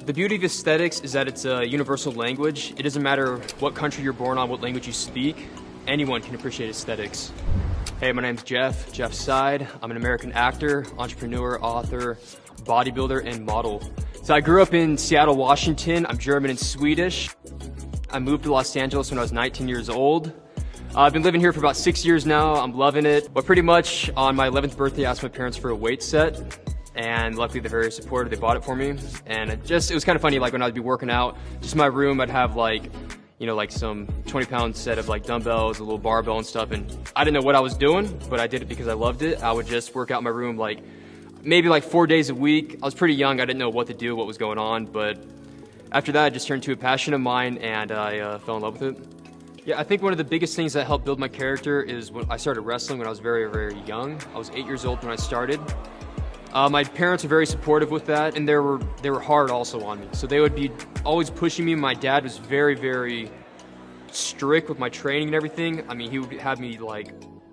The beauty of aesthetics is that it's a universal language. It doesn't matter what country you're born on, what language you speak, anyone can appreciate aesthetics. Hey, my name's Jeff Seid. I'm an American actor, entrepreneur, author, bodybuilder, and model. So I grew up in Seattle, Washington. I'm German and Swedish. I moved to Los Angeles when I was 19 years old. I've been living here for about 6 years now. I'm loving it. But pretty much on my 11th birthday, I asked my parents for a weight set. And luckily they're very supportive. They bought it for me. And it was kind of funny, like when I'd be working out, just in my room, I'd have like some 20-pound set of like dumbbells, a little barbell and stuff. And I didn't know what I was doing, but I did it because I loved it. I would just work out in my room maybe 4 days a week. I was pretty young. I didn't know what to do, what was going on. But after that, it just turned to a passion of mine and I fell in love with it. Yeah, I think one of the biggest things that helped build my character is when I started wrestling when I was very, very young. I was 8 years old when I started. My parents were very supportive with that, and they were hard also on me. So they would be always pushing me. My dad was very, very strict with my training and everything. I mean, he would have me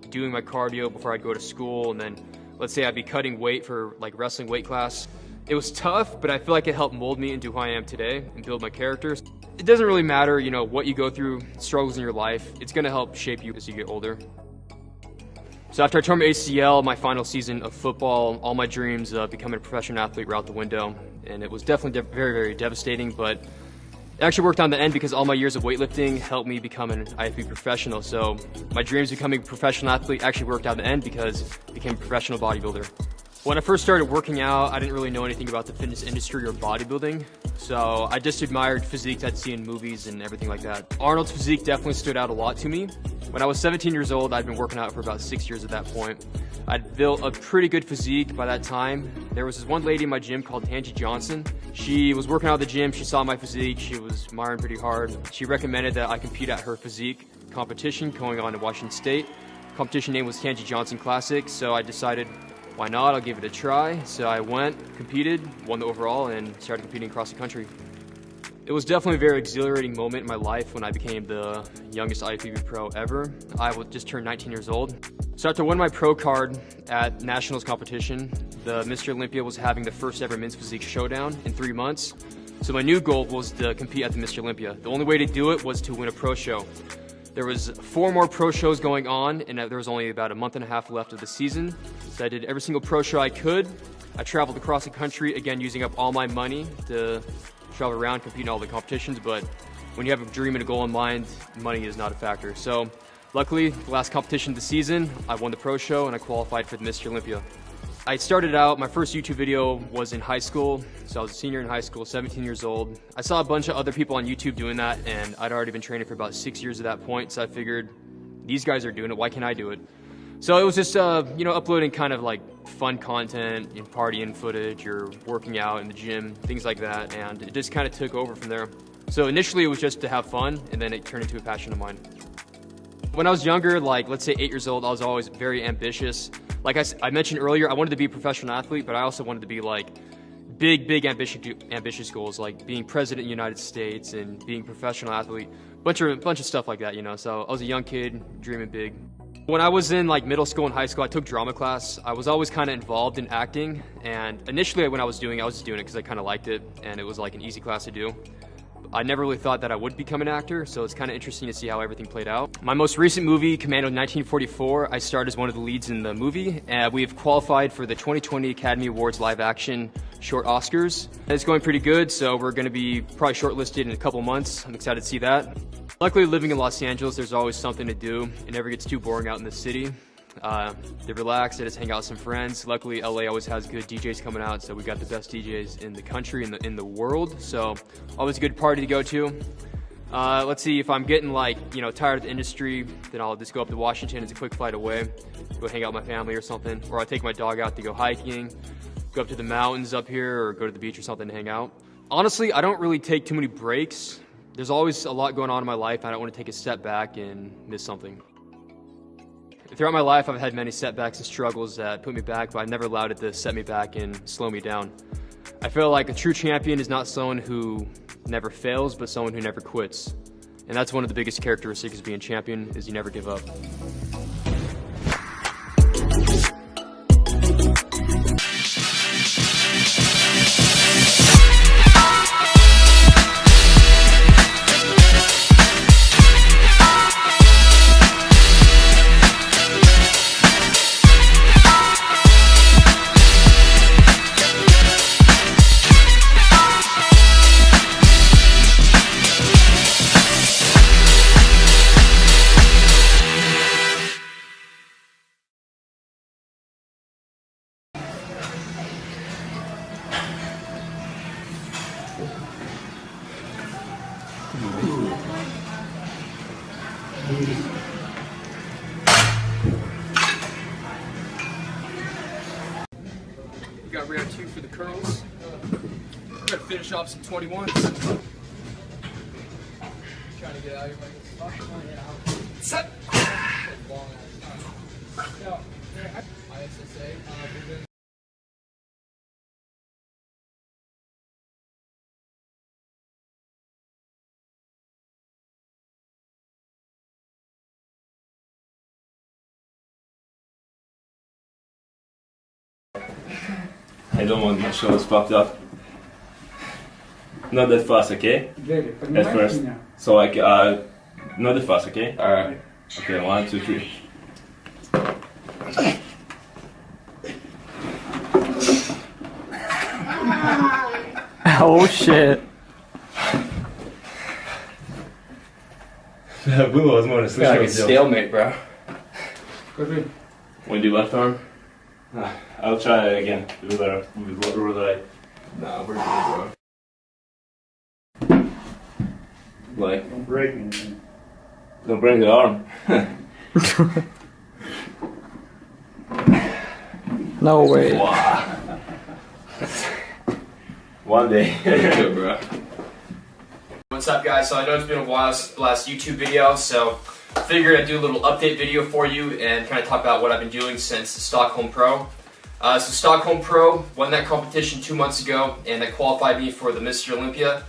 doing my cardio before I'd go to school, and then let's say I'd be cutting weight for wrestling weight class. It was tough, but I feel like it helped mold me into who I am today and build my character. It doesn't really matter, what you go through, struggles in your life. It's gonna help shape you as you get older. So after I tore my ACL, my final season of football, all my dreams of becoming a professional athlete were out the window. And it was definitely very, very devastating, but it actually worked out in the end because all my years of weightlifting helped me become an IFBB professional. So my dreams of becoming a professional athlete actually worked out in the end because I became a professional bodybuilder. When I first started working out, I didn't really know anything about the fitness industry or bodybuilding. So I just admired physiques I'd see in movies and everything like that. Arnold's physique definitely stood out a lot to me. When I was 17 years old, I'd been working out for about 6 years at that point. I'd built a pretty good physique by that time. There was this one lady in my gym called Tangi Johnson. She was working out at the gym, she saw my physique, she was admiring pretty hard. She recommended that I compete at her physique competition going on in Washington State. Competition name was Tangi Johnson Classic, so I decided, why not? I'll give it a try. So I went, competed, won the overall, and started competing across the country. It was definitely a very exhilarating moment in my life when I became the youngest IFBB pro ever. I just turned 19 years old. So after winning my pro card at Nationals competition, the Mr. Olympia was having the first ever men's physique showdown in 3 months. So my new goal was to compete at the Mr. Olympia. The only way to do it was to win a pro show. There was 4 more pro shows going on, and there was only about a month and a half left of the season. So I did every single pro show I could. I traveled across the country, again, using up all my money to travel around, compete in all the competitions. But when you have a dream and a goal in mind, money is not a factor. So luckily, the last competition of the season, I won the pro show and I qualified for the Mr. Olympia. I started out, my first YouTube video was in high school. So I was a senior in high school, 17 years old. I saw a bunch of other people on YouTube doing that, and I'd already been training for about 6 years at that point. So I figured, these guys are doing it, why can't I do it? So it was just, uploading kind of fun content, partying footage, or working out in the gym, things like that. And it just kind of took over from there. So initially it was just to have fun, and then it turned into a passion of mine. When I was younger, let's say 8 years old, I was always very ambitious. Like I mentioned earlier, I wanted to be a professional athlete, but I also wanted to be big ambitious goals, like being president of the United States and being a professional athlete, bunch of stuff like that, So I was a young kid, dreaming big. When I was in middle school and high school, I took drama class. I was always kind of involved in acting, and initially when I was just doing it because I kind of liked it, and it was an easy class to do. I never really thought that I would become an actor, so it's kind of interesting to see how everything played out. My most recent movie, Commando 1944, I starred as one of the leads in the movie, and we've qualified for the 2020 Academy Awards live action short Oscars. It's going pretty good, so we're going to be probably shortlisted in a couple months. I'm excited to see that. Luckily, living in Los Angeles, there's always something to do. It never gets too boring out in the city. They relax, they just hang out with some friends. Luckily, LA always has good DJs coming out, so we got the best DJs in the country, in the world. So always a good party to go to. Let's see, if I'm getting tired of the industry, then I'll just go up to Washington. It's a quick flight away. Go hang out with my family or something. Or I'll take my dog out to go hiking, go up to the mountains up here, or go to the beach or something to hang out. Honestly, I don't really take too many breaks. There's always a lot going on in my life. I don't want to take a step back and miss something. Throughout my life, I've had many setbacks and struggles that put me back, but I've never allowed it to set me back and slow me down. I feel like a true champion is not someone who never fails, but someone who never quits. And that's one of the biggest characteristics of being a champion, is you never give up. We got round 2 for the curls. We're gonna finish off some 21s. Trying to get out of here. Set. I don't want my shoulders popped up. Not that fast, okay? At first. So like, not that fast, okay? Alright. Okay, 1, 2, 3. Oh shit. That blue was more than Like a stalemate, bro. When do left arm? I'll try it again. With right. Nah, we're good, bro. Like, Don't break anything. don't break the arm. No way. Wow. One day. Good, bro. What's up, guys? So I know it's been a while since the last YouTube video, so figured I'd do a little update video for you and kind of talk about what I've been doing since the Stockholm Pro. So Stockholm Pro won that competition 2 months ago, and that qualified me for the Mr. Olympia,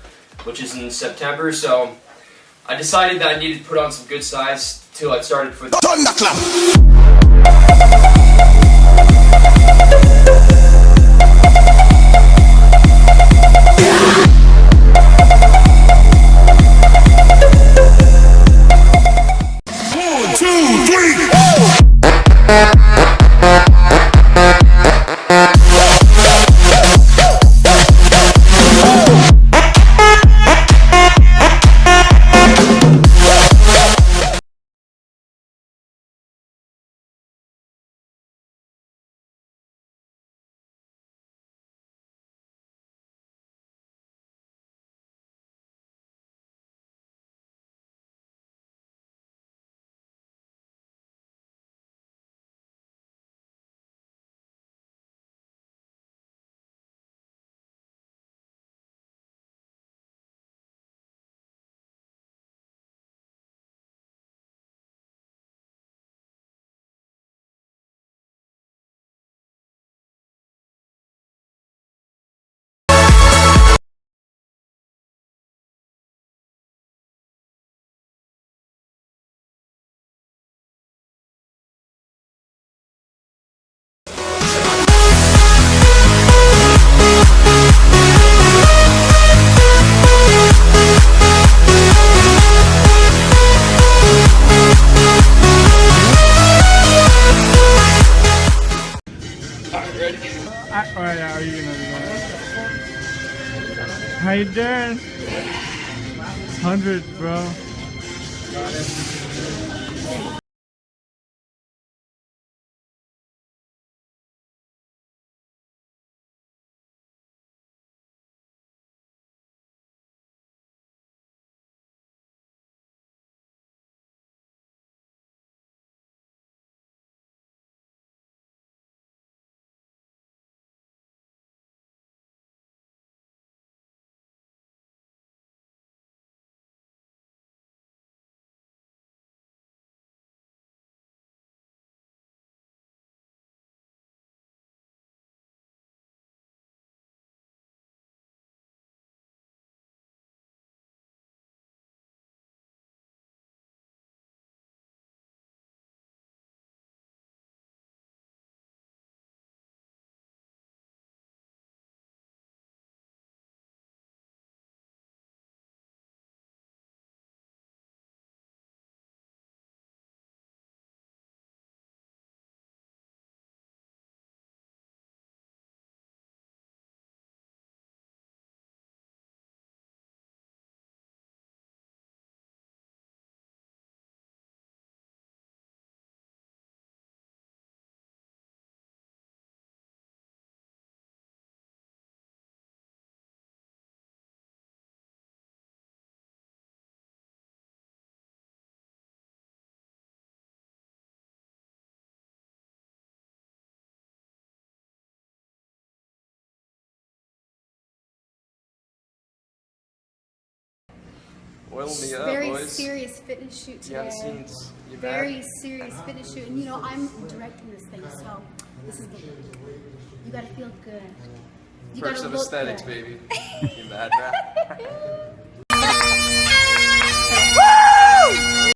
which is in September. So I decided that I needed to put on some good size till I started for the Thunderclap. Alright, are you gonna do that? How you doing? 100, bro. Oil me up, Very boys. serious fitness shoot You haven't today. seen you Very serious fitness shoot. And you know, I'm directing this thing, so this is the you gotta feel good. You Perks gotta of look aesthetics, good. baby. You mad, rap?